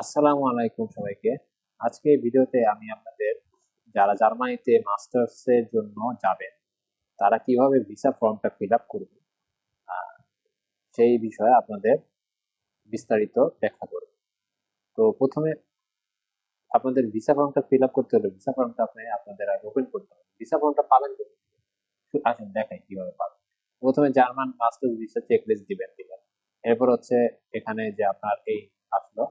আসসালামু আলাইকুম সবাইকে। আজকে এই ভিডিওতে আমি আপনাদের যারা জার্মানিতে মাস্টার্স এর জন্য যাবেন তারা কিভাবে ভিসা ফর্মটা ফিল আপ করবে সেই বিষয়ে আপনাদের বিস্তারিত ব্যাখ্যা করব। তো প্রথমে আপনাদের ভিসা ফর্মটা ফিল আপ করতে হলে ভিসা ফর্মটা আপনাদের আগে ওপেন করতে হবে। ভিসা ফর্মটা পাবেন কোথায়? আসেন দেখাই কিভাবে পাবেন। প্রথমে জার্মান মাস্টার্স ভিসা চেকলিস্ট দিবেন। এরপর হচ্ছে এখানে যে আপনার এই আসলো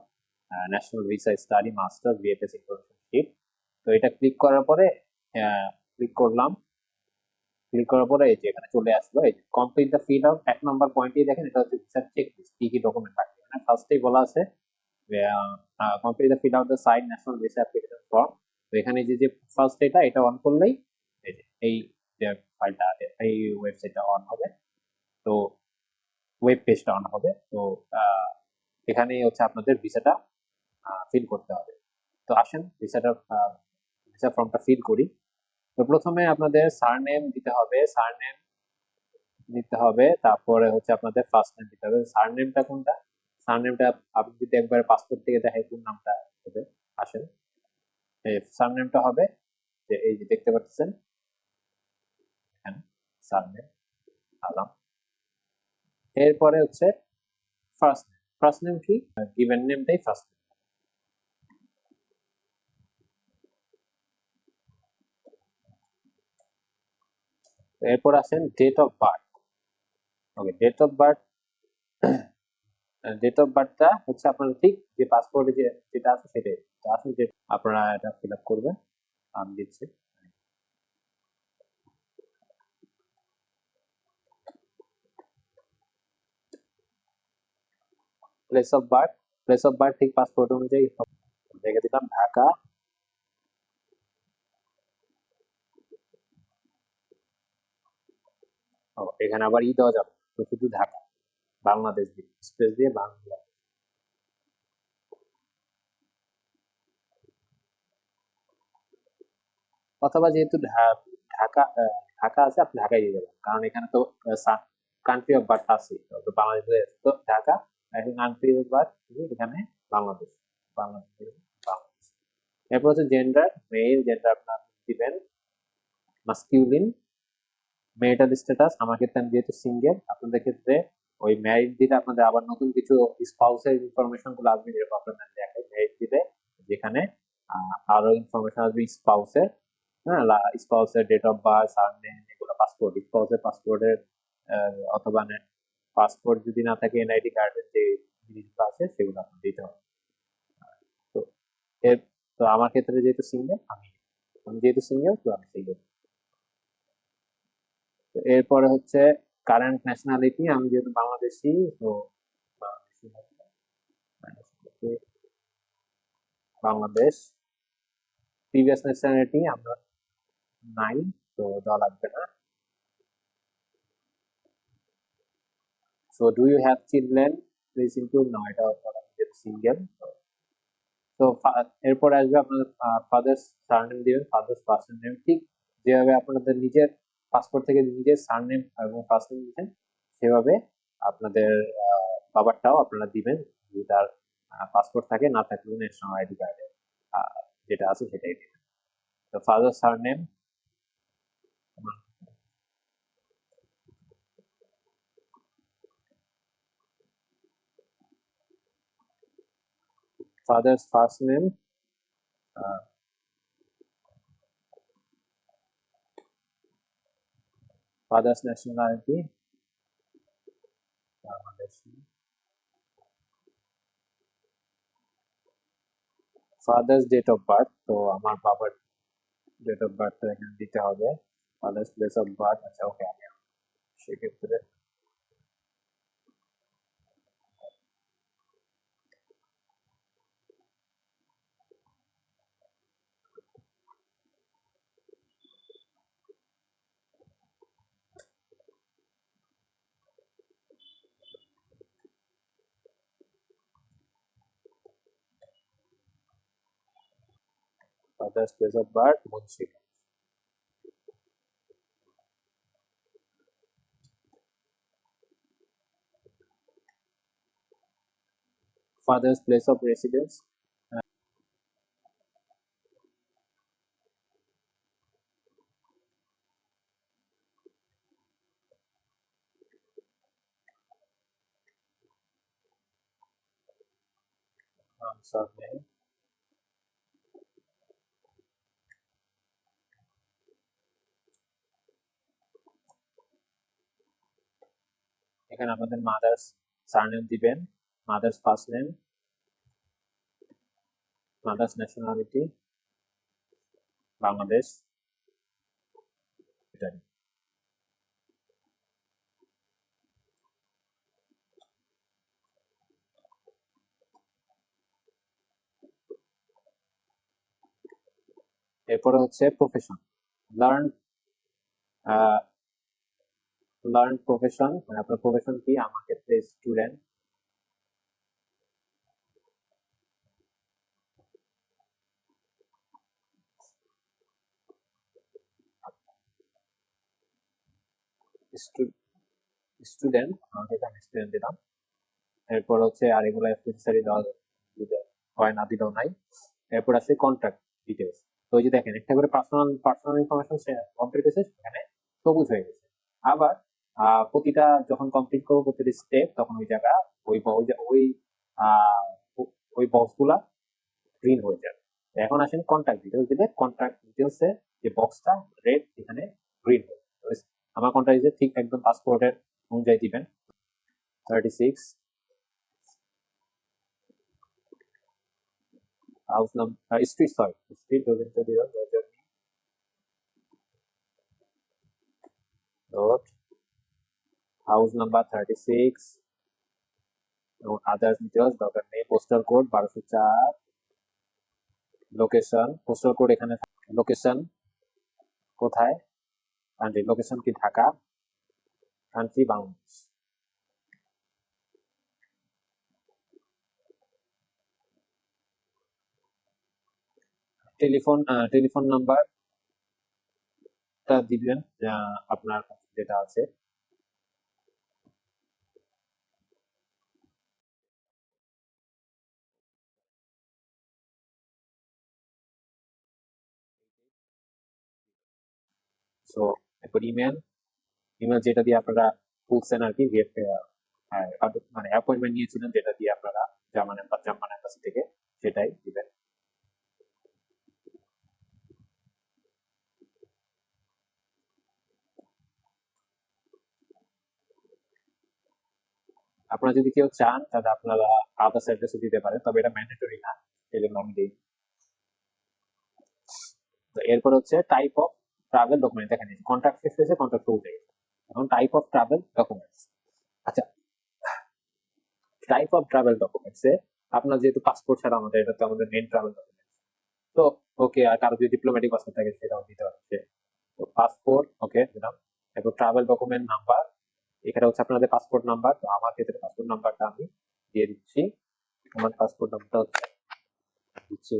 national visa study masters VFS information sheet. তো এটা ক্লিক করার পরে ক্লিক করলাম। ক্লিক করার পরে এই যে এখানে চলে আসলো, এই যে কমপ্লিট দ্য ফিল আউট 1 নম্বর পয়েন্টেই দেখেন এটা হচ্ছে ভিসার চেক লিস্ট, কি কি ডকুমেন্ট লাগবে। মানে ফার্স্টেই বলা আছে যে complete the fill out the sign national visa application form. তো এখানে যে ফার্স্ট এটা অন করলেই এই যে এই যে ফাইলটা এই ওয়েবসাইটটা অন হবে। তো ওয়েব পেজটা অন হবে। তো এখানে হচ্ছে আপনাদের ভিসাটা ফিল করতে হবে। তো আসেন ভিসা ফর্মটা ফিল করি। তো প্রথমে আপনাদের সারনেম দিতে হবে, তারপরে হচ্ছে আপনাদের ফার্স্ট নেম দিতে হবে। সারনেমটা কোনটা? সারনেমটা আপনি যদি একবার পাসপোর্ট থেকে দেখাই কোন নামটা হবে। আসেন, এই সারনেমটা হবে যে এই যে দেখতে পাচ্ছেন এখানে সারনেম আলাম। এরপরে হচ্ছে ফার্স্ট নেম কি, গিভেন নেমটাই ফার্স্ট নেম। এরপর আসেন date of birth. Okay, date of বার্থটা হচ্ছে আপনার ঠিক যে পাসপোর্টে যেটা আছে সেটাই। তো আসলে যে আপনারা এটা ফিল আপ করবেন, আমি দিচ্ছি। প্লেস অফ বার্থ ঠিক পাসপোর্ট অনুযায়ী দেখে দিলাম ঢাকা। ও, এখানে আবার দেওয়া যাবে, তো শুধু ঢাকা, বাংলাদেশ দিয়ে স্পেস দিয়ে বাংলা। অথবা যেহেতু ঢাকা আছে, আপনি ঢাকায় দিয়ে যাবেন, কারণ এখানে তো কান্ট্রি অফ বার্থ আছে, তো বাংলাদেশে আছে, তো ঢাকা। এখন কান্ট্রি অফ বার্থ এখানে বাংলাদেশ, বাংলাদেশ বাংলাদেশ। এরপর হচ্ছে জেন্ডার, মেল জেন্ডার আপনার দিবেন, মাস্কিউলিন। মেরিটাল স্ট্যাটাস, আমার ক্ষেত্রে আমি যেহেতু সিঙ্গেল, আপনাদের ক্ষেত্রে ওই ম্যারিড দিলে আপনাদের আবার নতুন কিছু স্পাউসের ইনফরমেশন গুলো আসবে, যেরকম আপনাদের দেখায় ম্যারিড দিলে যেখানে আরো ইনফরমেশন আসবে স্পাউসের। হ্যাঁ, স্পাউসের ডেট অফ বার্থ, সারনেম, এগুলো পাসপোর্ট, স্পাউসের পাসপোর্টের অথবা পাসপোর্ট যদি না থাকে এনআইডি কার্ডের যে জিনিসগুলো আছে সেগুলো আপনার দিতে হবে। তো এর তো আমার ক্ষেত্রে যেহেতু সিঙ্গেল, আমি যেহেতু সিঙ্গেল তো আমি সিঙ্গেল। তো এরপরে হচ্ছে কারেন্ট ন্যাশনালিটি, আমি যেহেতু বাংলাদেশি, তো বাংলাদেশি হবে। বাংলাদেশ। প্রিভিয়াস ন্যাশনালিটি আমরা নাই, তো দেওয়া লাগবে না। So do you have children, please include, না এটা সিঙ্গেল। তো এরপর আসবে আপনার ফাদার্স সারনেম দিবেন, ফাদার্স ফার্স্ট নেম ঠিক যেভাবে আপনাদের নিজের পাসপোর্ট থেকে নিজের সারনেম এবং ফার্স্ট নেম দিচ্ছেন সেভাবে আপনাদের বাবারটাও আপনারা দিবেন। যদি তার পাসপোর্ট থাকে, না থাকলে ন্যাশনাল আইডি কার্ডে যেটা আছে সেটাই দিবেন। তো father surname, father's first name, father's nationality Bangladeshi, father's date of birth, তো আমার বাবার ডেট অফ বার্থটা এখানে দিতে হবে। ফাদার্স প্লেস অফ বার্থ, আচ্ছা ওকে, আমি সেক্ষেত্রে father's place of birth Munshiganj. Father's place of residence surname, এখানে আপনাদের মাদার্স সারনেম দিবেন, mother's first name, mother's nationality Bangladesh, এটাই। এরপরে হচ্ছে প্রফেশন, লার্ন লার্ন প্রফেশন, মানে আপনার প্রফেশন কি? আমার ক্ষেত্রে স্টুডেন্ট, স্টুডেন্ট, আমাকে এখানে স্টুডেন্ট দিলাম। এরপর হচ্ছে আর এগুলো নেসেসারি দেওয়া হয় না, দিলেও নাই। এরপর আছে কন্ট্যাক্ট ডিটেলস। তো ওই যে দেখেন একটা করে পার্সোনাল পার্সোনাল ইনফরমেশন কমপ্লিট হয়েছে, সেখানে সবুজ হয়ে গেছে। আবার প্রতিটা যখন কমপ্লিট করবো প্রতিটি স্টেপ, তখন ওই জায়গা ওই ওই আহ, ওই বক্সগুলা গ্রিন হয়ে যাবে। এখন আসেন কন্ট্যাক্ট ডিটেলস দিলে, কন্ট্যাক্ট ডিটেলস এর যে বক্সটা রেড, এখানে গ্রিন হবে। আমার কন্ট্যাক্ট ডিটেলস ঠিক একদম পাসপোর্টের অনুযায়ী দিবেন। 36 house number, street, sorry street road, house number 36 এবং আদার্স ডিটেলস দরকার নেই। Postal code 1204, location, postal code এখানে, লোকেশন কোথায়, কান্ট্রি লোকেশন কি Dhaka, country Bangladesh. Telephone, telephone নাম্বারটা দিবেন আপনার যেটা আছে। সো এরপর ইমেল, ইমেল যেটা দিয়ে আপনারা খুলছেন আর কি, মানে অ্যাপয়েন্টমেন্ট নিয়েছিলেন, যেটা দিয়ে আপনারা জার্মান এম্বাসি থেকে, সেটাই দিবেন। আপনারা যদি কেউ চান তাহলে আপনারা আদার্স অ্যাড্রেসও দিতে পারেন, তবে এটা ম্যান্ডেটরি না, এই জন্য আমি দিই। তো এরপর হচ্ছে টাইপ অফ ট্রাভেল ডকুমেন্ট, দেখেন কন্ট্রাক্ট শেষ হয়েছে, কন্ট্রাক্ট উঠে গেছে। এখন টাইপ অফ ট্রাভেল ডকুমেন্টস। আচ্ছা, টাইপ অফ ট্রাভেল ডকুমেন্টস এ আপনার যেহেতু পাসপোর্ট ছাড়া আমাদের, এটা তো আমাদের মেন ট্রাভেল ডকুমেন্ট, তো ওকে। আর কারো যদি ডিপ্লোম্যাটিক পাসপোর্ট থাকে সেটাও দিতে পারছে। তো পাসপোর্ট ওকে দিলাম। এরপর ট্রাভেল ডকুমেন্ট নাম্বার, এখানে হচ্ছে আপনাদের পাসপোর্ট নাম্বার। তো আমার ক্ষেত্রে পাসপোর্ট নাম্বারটা আমি দিয়ে দিচ্ছি। আমার পাসপোর্ট নাম্বারটা হচ্ছে দিচ্ছি,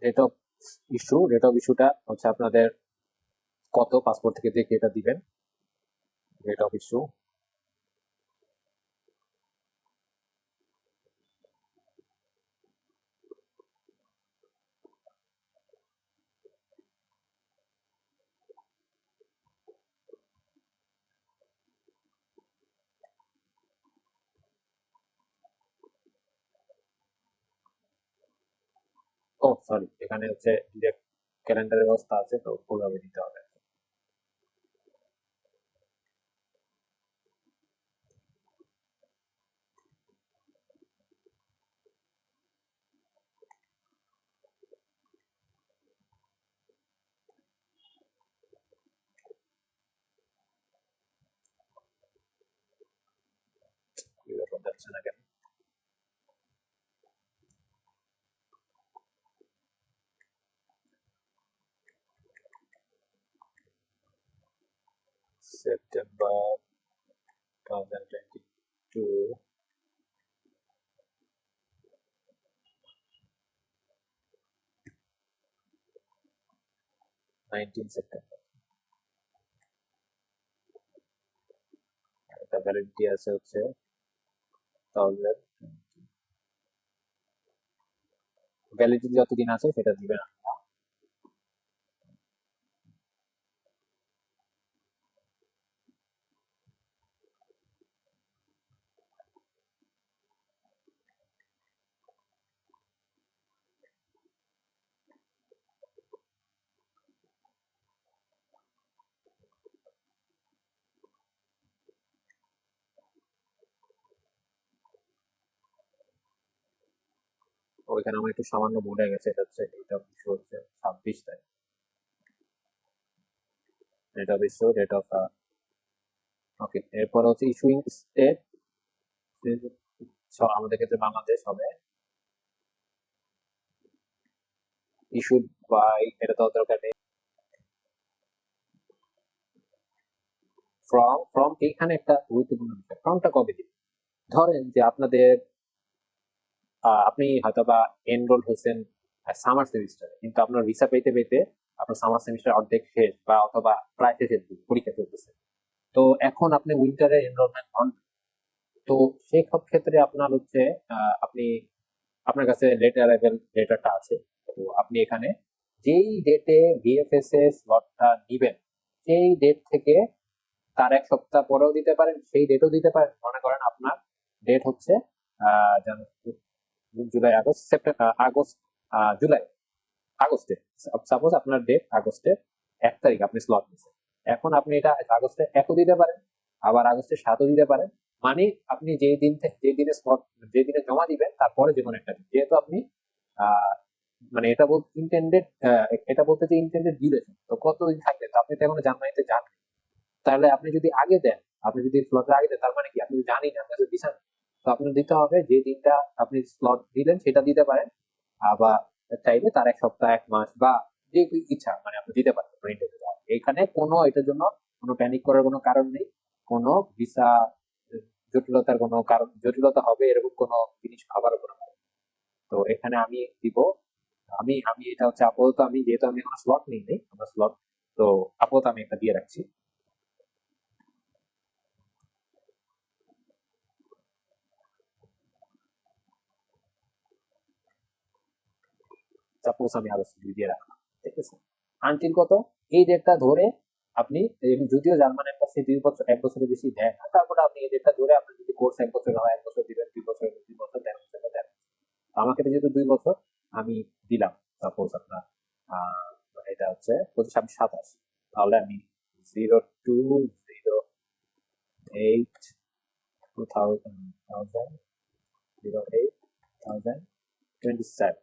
রেট অফ রেট অফ ইস্যুটা হচ্ছে আপনাদের কত, পাসপোর্ট থেকে দেখে এটা দিবেন, rate of issue. Oh sorry, এখানে হচ্ছে ডিরেক্ট ক্যালেন্ডারের ব্যবস্থা আছে, তো ওইভাবে দিতে হবে। এরকম যাচ্ছে না কেন? সেপ্টেম্বর 2022, 19 সেপ্টেম্বর, এটা ভ্যালিডিটি আছে হচ্ছে 1000, ভ্যালিডিটি যতদিন আছে সেটা দিবেন। ওইখানে আমার একটু সামান্য ভুল হয়ে গেছে, এটা হচ্ছে এটা ইস্যু হচ্ছে 26 তারিখ, এটা ইস্যু ডেট অফ। ওকে, এরপর হচ্ছে ইস্যুইং স্টেট, আমাদের ক্ষেত্রে বাংলাদেশ হবে। ইস্যুড বাই, এটা তো দরকার নেই। ফ্রম এইখানে একটা গুরুত্বপূর্ণ বিষয়, ফ্রমটা কবে দিবেন। ধরেন যে আপনাদের আপনি হয়তোবা এনরোল হয়েছেন সামার সেমিস্টারে, কিন্তু আপনার ভিসা পেতে পেতে আপনার সামার সেমিস্টার অর্ধেক শেষ বা অথবা প্রায় শেষের দিকে পরীক্ষা চলতেছে। তো এখন আপনি উইন্টারে এনরোলমেন্ট হন, তো সেই সব ক্ষেত্রে আপনার হচ্ছে আপনি, আপনার কাছে লেট অ্যারাইভেল লেটারটা আছে, তো আপনি এখানে যেই ডেটে ভিএফএস এর স্লটটা নিবেন সেই ডেট থেকে তার এক সপ্তাহ পরেও দিতে পারেন, সেই ডেটও দিতে পারেন। মনে করেন আপনার ডেট হচ্ছে July August September August July আগস্টে, সাপোজ আপনার ডেট আগস্টের 1 তারিখ আপনি স্লট নিচ্ছেন, এখন আপনি এটা আগস্টের 1ও দিতে পারেন, আবার আগস্টের 7ও দিতে পারেন। মানে আপনি যেই দিন থেকে যেই দিনে স্লট, যেই দিনে জমা দিবেন তারপরে যে কোনো একটা দিন, যেহেতু আপনি আহ মানে এটা বলতে ইন্টেন্ডেড, এটা বলতে যে ইন্টেন্ডেড ডিউরেশন, তো কতদিন থাকবে, তো আপনি তো এখনো জানুয়ারিতে যান, তাহলে আপনি যদি আগে দেন, আপনি যদি স্লটের আগে দেন, তার মানে কি আপনি জানেন আপনার কাছে ভিসা নেই। তো আপনার দিতে হবে যে দিনটা আপনি স্লট দিলেন সেটা দিতে পারেন, আবার চাইলে তার 1 সপ্তাহ 1 মাস বা যে ইচ্ছা মানে আপনি দিতে পারেন ইন্টারভিউ দেওয়া। এখানে কোনো এটার জন্য কোনো প্যানিক করার কোনো কারণ নেই, কোনো ভিসা জটিলতার কোনো কারণ, জটিলতা হবে এরকম কোনো জিনিস খাবার কোনো কারণ নেই। তো এখানে আমি দিব, আমি এটা হচ্ছে আপাতত, আমি যেহেতু আমি কোনো স্লট নিই নাই আমার স্লট, তো আপাতত আমি একটা দিয়ে রাখছি। সাপোজ আমি আরো দিয়ে রাখলাম, ঠিক আছে। আনটিল কত, এই ডেটটা ধরে আপনি, যদিও জার্মান এম্বাসি 2 বছর 1 বছরের বেশি দেয় না, তারপরে আপনি এই ডেটটা ধরে, আপনি যদি কোর্স 1 বছর হয় 1 বছর দিবেন, 2 বছর 2 বছর দেন, দেন। আমার ক্ষেত্রে যেহেতু 2 বছর আমি দিলাম, সাপোজ আপনার এটা হচ্ছে 25 27, তাহলে আমি 02/08/2027,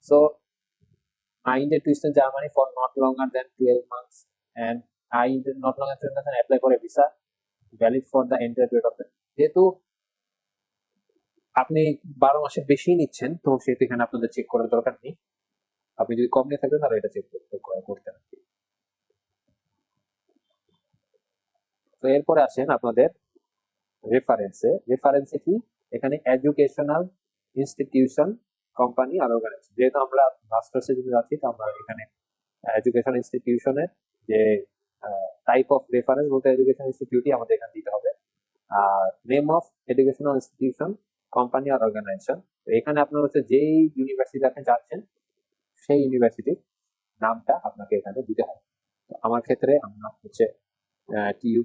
so I intend to stay in Germany for not longer than 12 months, and I intend not longer than 12 months and apply for a visa valid for the entire period of the, যেহেতু আপনি 12 মাসের বেশি নিচ্ছেন, তো সেহেতু এখানে আপনাদের check করার দরকার নেই। আপনি যদি কম নিয়ে থাকবেন তাহলে এটা চেক করতেন। তো এরপরে আসেন আপনাদের রেফারেন্সে কি, এখানে এডুকেশনাল ইনস্টিটিউশন, কোম্পানি আর অর্গানাইজেশন, যেহেতু আমরা মাস্টার্সের জন্য যাচ্ছি, তো আমরা এখানে এডুকেশন ইনস্টিটিউশনের যে টাইপ অফ রেফারেন্স বলতে এডুকেশন ইনস্টিটিউটই আমাদের এখানে দিতে হবে। আর name of educational institution, company আর অর্গানাইজেশন, তো এখানে আপনার হচ্ছে যেই ইউনিভার্সিটি আপনি যাচ্ছেন সেই ইউনিভার্সিটির নামটা আপনাকে এখানে দিতে হবে। তো আমার ক্ষেত্রে আমরা হচ্ছে টিউ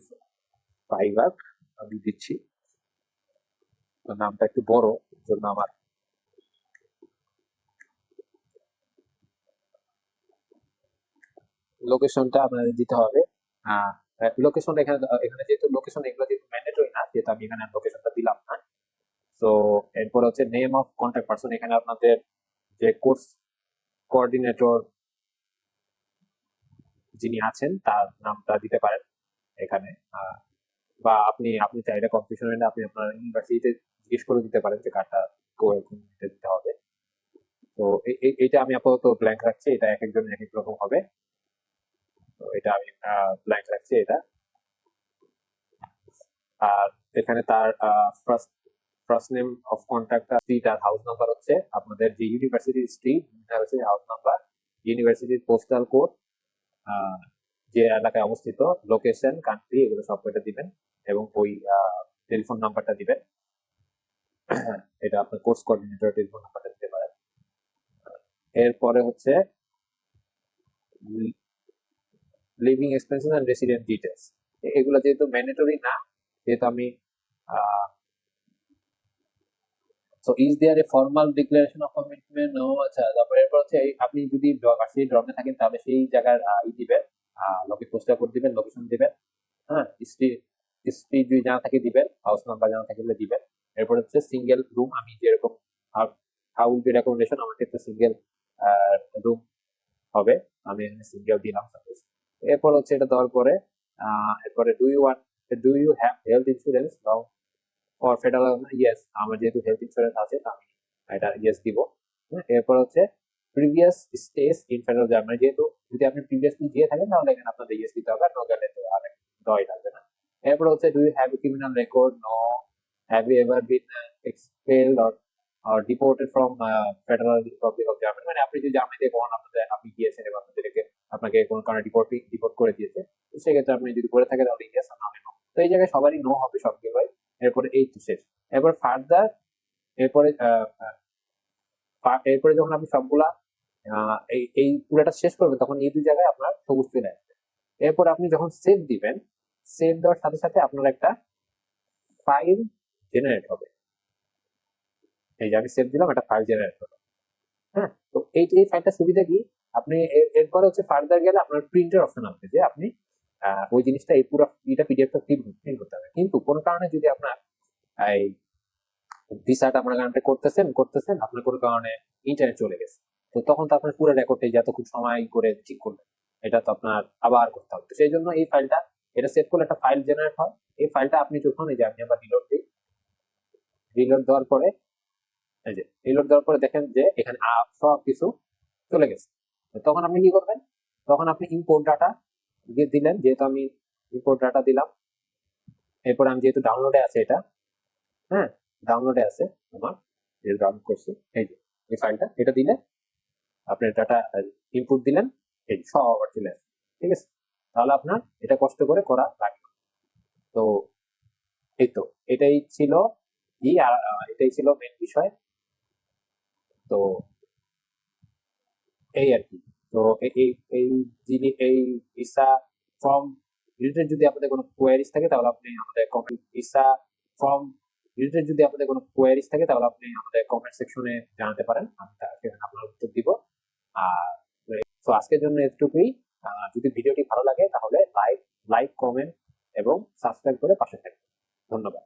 ফাইবার আমি দিচ্ছি, তো নামটা একটু বড়, এর জন্য আমার লোকেশনটা আপনাদের দিতে হবে। লোকেশনটা এখানে, এখানে যেহেতু লোকেশন এগুলো যেহেতু ম্যান্ডেটরি না, যেহেতু আমি এখানে লোকেশনটা দিলাম না। তো এরপর হচ্ছে নেম অফ কন্ট্যাক্ট পারসন, এখানে আপনাদের যে কোর্স কোঅর্ডিনেটর যিনি আছেন তার নামটা দিতে পারেন এখানে, বা আপনি আপনি চাইলে কনফিউশন হলে আপনি আপনার ইউনিভার্সিটিতে জিজ্ঞেস করে দিতে পারেন যে কার্ডটা দিতে হবে। তো এইটা আমি আপাতত ব্ল্যাঙ্ক রাখছি, এটা এক একজনের এক এক রকম হবে, তো এটা আমি ব্ল্যাঙ্ক রাখছি এটা। আর এখানে তার first first name of contact, street আর হাউস নাম্বার হচ্ছে আপনাদের যে ইউনিভার্সিটির স্ট্রিট, ইউনিভার্সিটি হাউস নাম্বার, ইউনিভার্সিটির পোস্টাল কোড, যে এলাকায় অবস্থিত, লোকেশন, কান্ট্রি, এগুলো সব কয়টা দিবেন এবং ওই টেলিফোন নাম্বারটা দিবেন। এটা আপনার কোর্স কোঅর্ডিনেটর টেলিফোন নাম্বারটা দিতে পারেন। এরপরে হচ্ছে living expenses and resident details, এগুলো যেহেতু ম্যান্ডেটরি না, যেহেতু আমি so is there a formal declaration of commitment, ও আচ্ছা। তারপরে এরপর হচ্ছে আপনি যদি ভার্সিটি ড্রমে থাকেন তাহলে সেই জায়গার দিবেন, পোস্টাল কোড দিবেন, লোকেশন দিবেন, হ্যাঁ, স্ট্রিট স্ট্রিট যদি জানা থাকে দিবেন, হাউস নাম্বার জানা থাকলে দিবেন। এরপর হচ্ছে সিঙ্গেল রুম, আমি যেরকম হাউ উইল বি রেকমেন্ডেশন, আমার ক্ষেত্রে সিঙ্গেল রুম হবে, আমি এখানে সিঙ্গেল দিলাম সাপোজ। এরপর হচ্ছে এটা দেওয়ার পরে এরপরে do you have health insurance for federal, yes, আমার যেহেতু হেলথ ইন্স্যুরেন্স আছে তা আমি এটা ইয়েস দিব। এরপর হচ্ছে previous stage in federal Germany, যেহেতু যদি আপনি প্রিভিয়াসলি গিয়ে থাকেন তাহলে এখানে আপনাদের ইয়েস দিতে হবে, আর নো গেলে তো আর দেওয়াই লাগবে না। এরপর হচ্ছে do you have a criminal record, no. Have you ever been expelled or deported from Federal Republic of Germany, মানে আপনি যদি জার্মানিতে কখন আপনি গিয়েছেন এবং আপনাকে কোনো কারণে ডিপোর্ট করে দিয়েছে, তো সেক্ষেত্রে আপনি যদি করে থাকে তাহলে ইয়েস, আর নামে নো। তো এই জায়গায় সবারই নো হবে সবগুলোই। এরপরে এই তো শেষ। এরপর ফার্দার, এরপরে এরপরে যখন আপনি সবগুলা এই এই পুরোটা শেষ করবেন তখন এই দুই জায়গায় আপনার সবুজ চলে আসবে। এরপর আপনি যখন সেভ দিবেন, সেভ দেওয়ার সাথে সাথে আপনার একটা ফাইল জেনারেট হবে। এই যে আমি সেভ দিলাম, একটা ফাইল জেনারেট হবে। হ্যাঁ, তো এই ফাইলটা সুবিধা কি, আপনি এরপরে হচ্ছে ফার্দার গেলে আপনার প্রিন্টের অপশন আসবে, যে আপনি ওই জিনিসটা এই পুরো এটা পিডিএফটা প্রিন্ট করতে হবে। কিন্তু কোন কারণে যদি আপনার এই ভিসাটা আপনার কারণে করতেছেন আপনার কোনো কারণে ইন্টারনেট চলে গেছে, তো তখন তো আপনার পুরো রেকর্ডটাই যতক্ষণ সময় করে ঠিক করবেন, এটা তো আপনার আবার করতে হবে। তো সেই জন্য এই ফাইলটা, এটা সেভ করলে একটা ফাইল জেনারেট হয়। এই ফাইলটা আপনি যখন, এই যে আমি আবার রিলোড দিই, রিলোড দেওয়ার পরে, এই যে রিলোড দেওয়ার পরে দেখেন যে এখানে সব কিছু চলে গেছে। তো তখন আপনি কি করবেন, তখন আপনি ইম্পোর্ট ডাটা দিলেন, যেহেতু আমি ইম্পোর্ট ডাটা দিলাম। এরপর আমি যেহেতু ডাউনলোডে আছে এটা, হ্যাঁ, ডাউনলোডে আছে আমার, যেহেতু ডাউনলোড করছি, এই যে এই ফাইলটা, এটা দিলে আপনার ডাটা ইনপুট দিলেন, এই সব আবার চলে আসবে। ঠিক আছে, তাহলে আপনার এটা কষ্ট করে করা লাগে না। তো এই তো, এটাই ছিল কি, আর এটাই ছিল মেন বিষয়। তো এই আর কি। তো এই এই এই ভিসা ফর্ম রিলেটেড যদি আপনাদের কোনো কোয়ারিজ থাকে তাহলে আপনি আমাদের কমেন্ট, ভিসা ফর্ম রিলেটেড যদি আপনাদের কোনো কোয়ারিজ থাকে তাহলে আপনি আমাদের কমেন্ট সেকশনে জানাতে পারেন, আমি সেখানে আপনার উত্তর দিব। আর তো আজকের জন্য এতটুকুই। যদি ভিডিওটি ভালো লাগে তাহলে লাইক কমেন্ট এবং সাবস্ক্রাইব করে পাশে থাকবেন। ধন্যবাদ।